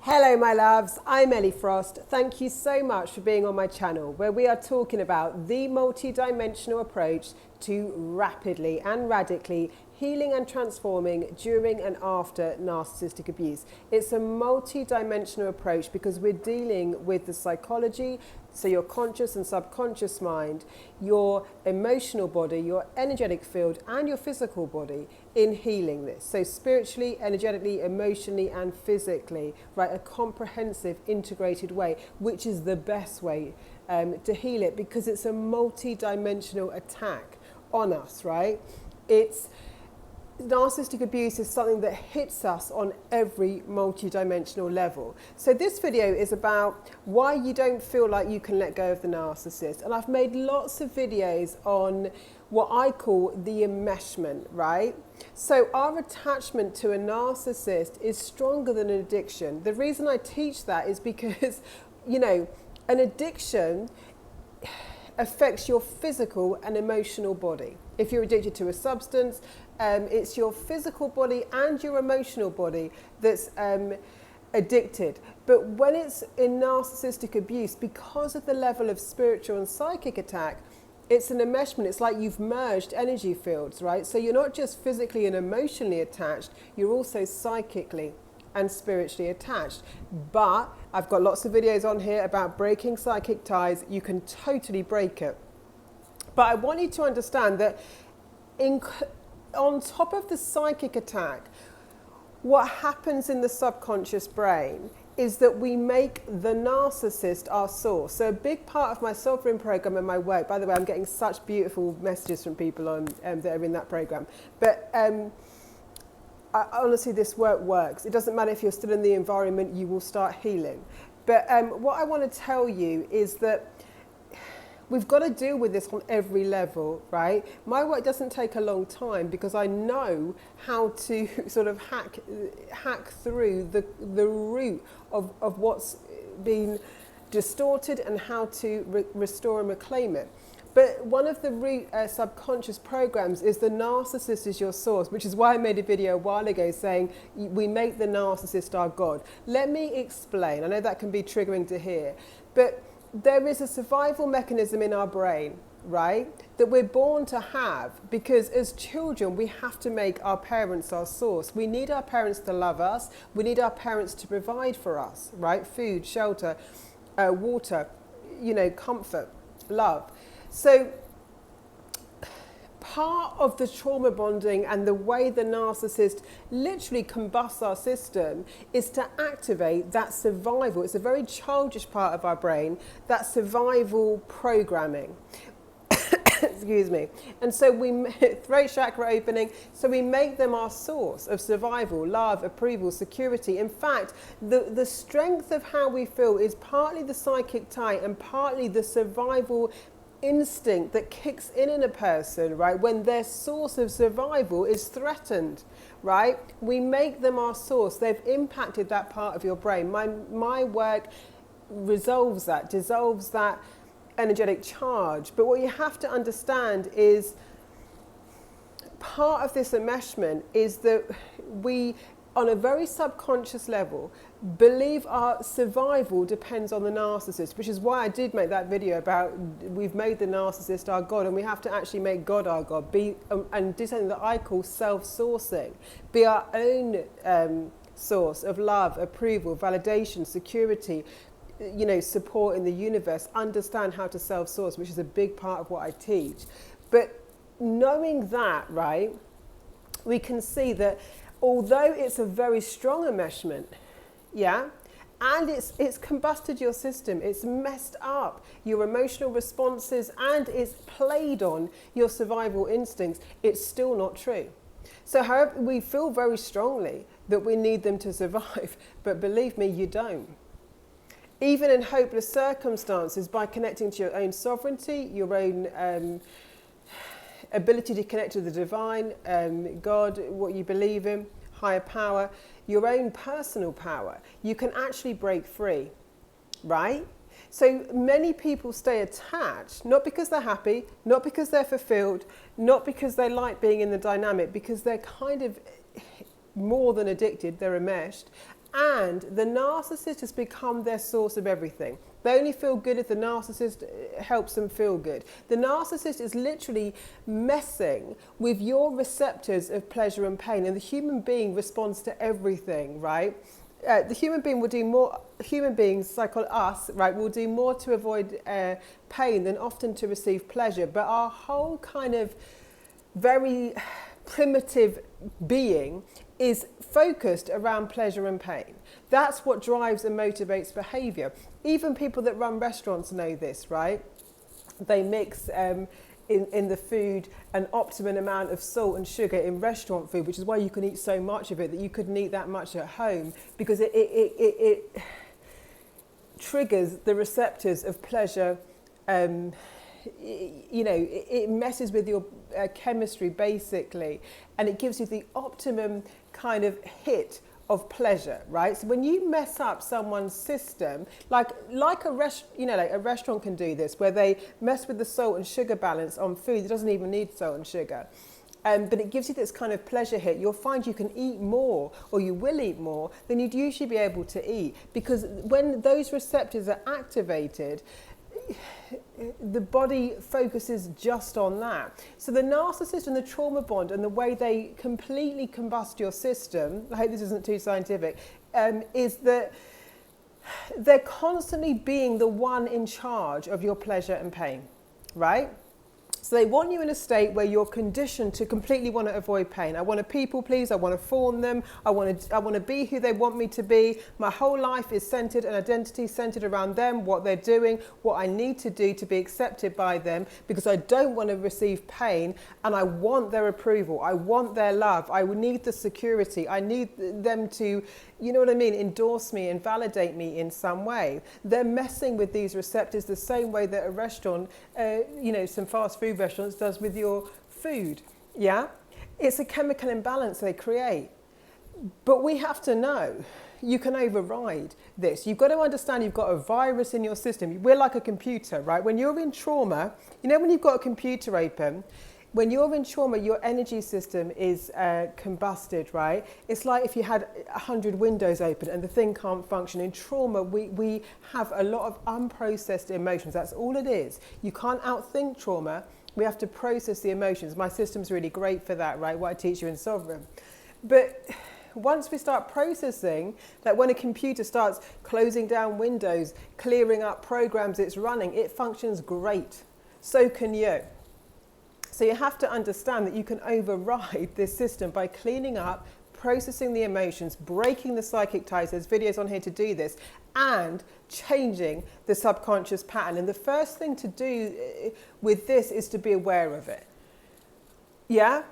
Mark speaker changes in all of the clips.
Speaker 1: Hello my loves, I'm Ellie Frost. Thank you so much for being on my channel where we are talking about the multi-dimensional approach to rapidly and radically healing and transforming during and after narcissistic abuse. It's a multi-dimensional approach because we're dealing with the psychology, so your conscious and subconscious mind, your emotional body, your energetic field and your physical body in healing this. So spiritually, energetically, emotionally and physically, right? A comprehensive, integrated way, which is the best way to heal it because it's a multi-dimensional attack on us, right? Narcissistic abuse is something that hits us on every multi-dimensional level. So this video is about why you don't feel like you can let go of the narcissist. And I've made lots of videos on what I call the enmeshment, right? So our attachment to a narcissist is stronger than an addiction. The reason I teach that is because, you know, an addiction affects your physical and emotional body. If you're addicted to a substance, it's your physical body and your emotional body that's addicted. But when it's in narcissistic abuse, because of the level of spiritual and psychic attack, it's an enmeshment. It's like you've merged energy fields, right? So you're not just physically and emotionally attached, you're also psychically and spiritually attached. But I've got lots of videos on here about breaking psychic ties. You can totally break it. But I want you to understand that on top of the psychic attack, what happens in the subconscious brain is that we make the narcissist our source. So a big part of my sovereign program and my work, by the way, I'm getting such beautiful messages from people on, that are in that program. But honestly, this work works. It doesn't matter if you're still in the environment, you will start healing. But what I want to tell you is that we've got to deal with this on every level, right? My work doesn't take a long time because I know how to sort of hack through the root of what's been distorted and how to restore and reclaim it. But one of the root subconscious programs is the narcissist is your source, which is why I made a video a while ago saying we make the narcissist our God. Let me explain. I know that can be triggering to hear, but there is a survival mechanism in our brain, right, that we're born to have because as children we have to make our parents our source. We need our parents to love us. We need our parents to provide for us, right? Food, shelter, water, you know, comfort, love. So part of the trauma bonding and the way the narcissist literally combusts our system is to activate that survival. It's a very childish part of our brain, that survival programming. Excuse me. And so throat chakra opening, so we make them our source of survival, love, approval, security. In fact, the strength of how we feel is partly the psychic tie and partly the survival instinct that kicks in a person, right, when their source of survival is threatened, right? We make them our source. They've impacted that part of your brain. My work resolves that, dissolves that energetic charge. But what you have to understand is part of this enmeshment is that we, on a very subconscious level, believe our survival depends on the narcissist, which is why I did make that video about we've made the narcissist our God and we have to actually make God our God, and do something that I call self-sourcing, be our own source of love, approval, validation, security, you know, support in the universe, understand how to self-source, which is a big part of what I teach. But knowing that, right, we can see that although it's a very strong enmeshment, yeah, and it's combusted your system, it's messed up your emotional responses and it's played on your survival instincts, it's still not true. So however, we feel very strongly that we need them to survive, but believe me, you don't. Even in hopeless circumstances, by connecting to your own sovereignty, your own ability to connect to the divine, God, what you believe in, higher power, your own personal power, you can actually break free, right? So many people stay attached, not because they're happy, not because they're fulfilled, not because they like being in the dynamic, because they're kind of more than addicted, they're enmeshed, And the narcissist has become their source of everything. They only feel good if the narcissist helps them feel good. The narcissist is literally messing with your receptors of pleasure and pain, and the human being responds to everything, right? The human being will do more, human beings, like us, right, will do more to avoid pain than often to receive pleasure. But our whole kind of very primitive being is focused around pleasure and pain. That's what drives and motivates behaviour. Even people that run restaurants know this, right? They mix in the food an optimum amount of salt and sugar in restaurant food, which is why you can eat so much of it that you couldn't eat that much at home, because it triggers the receptors of pleasure. You know, it messes with your chemistry basically, and it gives you the optimum kind of hit of pleasure, right? So when you mess up someone's system, like a restaurant can do this, where they mess with the salt and sugar balance on food that doesn't even need salt and sugar. But it gives you this kind of pleasure hit. You'll find you can eat more, or you will eat more than you'd usually be able to eat, because when those receptors are activated, the body focuses just on that. So the narcissist and the trauma bond and the way they completely combust your system, I hope this isn't too scientific, is that they're constantly being the one in charge of your pleasure and pain, right? So they want you in a state where you're conditioned to completely want to avoid pain. I want to people please, I want to fawn them, I want to be who they want me to be. My whole life is centered, an identity centered around them, what they're doing, what I need to do to be accepted by them, because I don't want to receive pain, and I want their approval. I want their love. I need the security. I need them to, you know what I mean, endorse me and validate me in some way. They're messing with these receptors the same way that a restaurant, some fast food restaurants does with your food. Yeah, it's a chemical imbalance they create. But we have to know you can override this. You've got to understand you've got a virus in your system. We're like a computer, right? When you're in trauma, you know, when you've got a computer open, when you're in trauma, your energy system is combusted, right? It's like if you had 100 windows open and the thing can't function. In trauma, we have a lot of unprocessed emotions. That's all it is. You can't outthink trauma. We have to process the emotions. My system's really great for that, right? What I teach you in Sovereign. But once we start processing, that when a computer starts closing down windows, clearing up programs it's running, it functions great. So can you. So you have to understand that you can override this system by cleaning up, processing the emotions, breaking the psychic ties. There's videos on here to do this, and changing the subconscious pattern. And the first thing to do with this is to be aware of it. Yeah?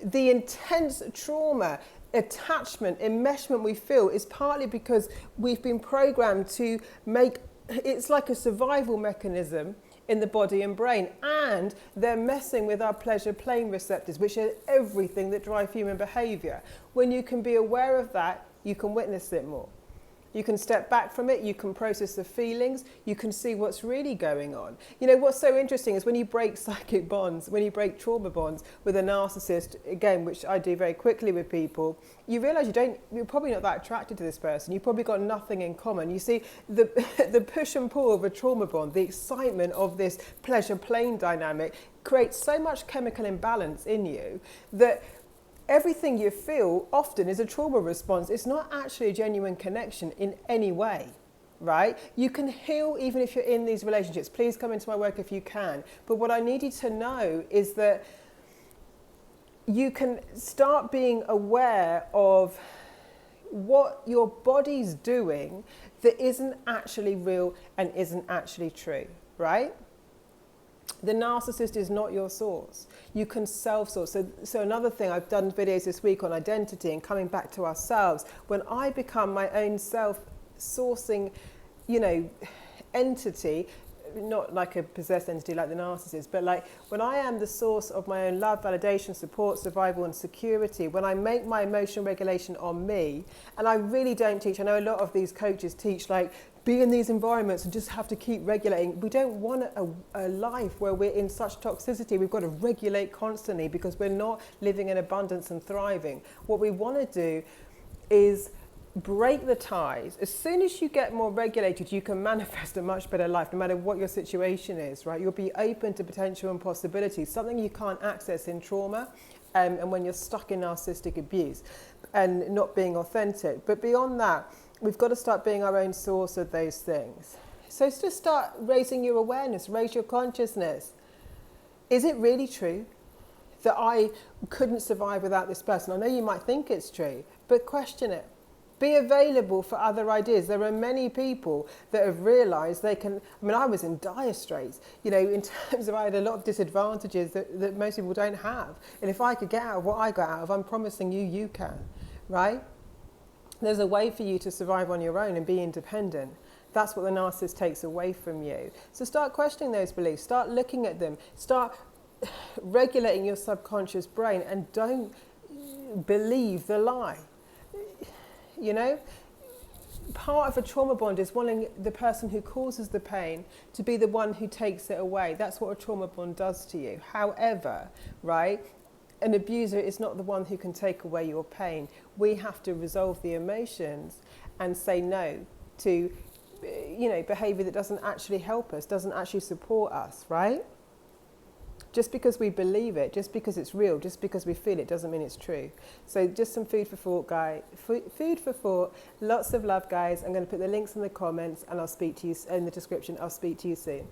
Speaker 1: The intense trauma, attachment, enmeshment we feel is partly because we've been programmed to make, it's like a survival mechanism in the body and brain, and they're messing with our pleasure plane receptors, which are everything that drive human behavior. When you can be aware of that, you can witness it more. You can step back from it, you can process the feelings, you can see what's really going on. You know, what's so interesting is when you break psychic bonds, when you break trauma bonds with a narcissist, again, which I do very quickly with people, you realise you're probably not that attracted to this person. You've probably got nothing in common. You see, the push and pull of a trauma bond, the excitement of this pleasure plane dynamic creates so much chemical imbalance in you that everything you feel often is a trauma response. It's not actually a genuine connection in any way, right? You can heal even if you're in these relationships. Please come into my work if you can. But what I need you to know is that you can start being aware of what your body's doing that isn't actually real and isn't actually true, right? The narcissist is not your source. You can self-source. So another thing, I've done videos this week on identity and coming back to ourselves. When I become my own self-sourcing, entity, not like a possessed entity like the narcissist, but like when I am the source of my own love, validation, support, survival and security, when I make my emotional regulation on me, and I really don't teach, I know a lot of these coaches teach like, be in these environments and just have to keep regulating. We don't want a life where we're in such toxicity. We've got to regulate constantly because we're not living in abundance and thriving. What we want to do is break the ties. As soon as you get more regulated, you can manifest a much better life, no matter what your situation is, right? You'll be open to potential and possibilities, something you can't access in trauma, and when you're stuck in narcissistic abuse and not being authentic. But beyond that, we've got to start being our own source of those things. So just start raising your awareness, raise your consciousness. Is it really true that I couldn't survive without this person? I know you might think it's true, but question it. Be available for other ideas. There are many people that have realised they can. I mean, I was in dire straits, you know, in terms of I had a lot of disadvantages that most people don't have. And if I could get out of what I got out of, I'm promising you, you can, right? There's a way for you to survive on your own and be independent. That's what the narcissist takes away from you. So start questioning those beliefs. Start looking at them. Start regulating your subconscious brain, and don't believe the lie. You know, part of a trauma bond is wanting the person who causes the pain to be the one who takes it away. That's what a trauma bond does to you. However, right, an abuser is not the one who can take away your pain. We have to resolve the emotions and say no to, you know, behaviour that doesn't actually help us, doesn't actually support us, right? Just because we believe it, just because it's real, just because we feel it, doesn't mean it's true. So just some food for thought, guys. Food for thought. Lots of love, guys. I'm going to put the links in the comments, and I'll speak to you in the description. I'll speak to you soon.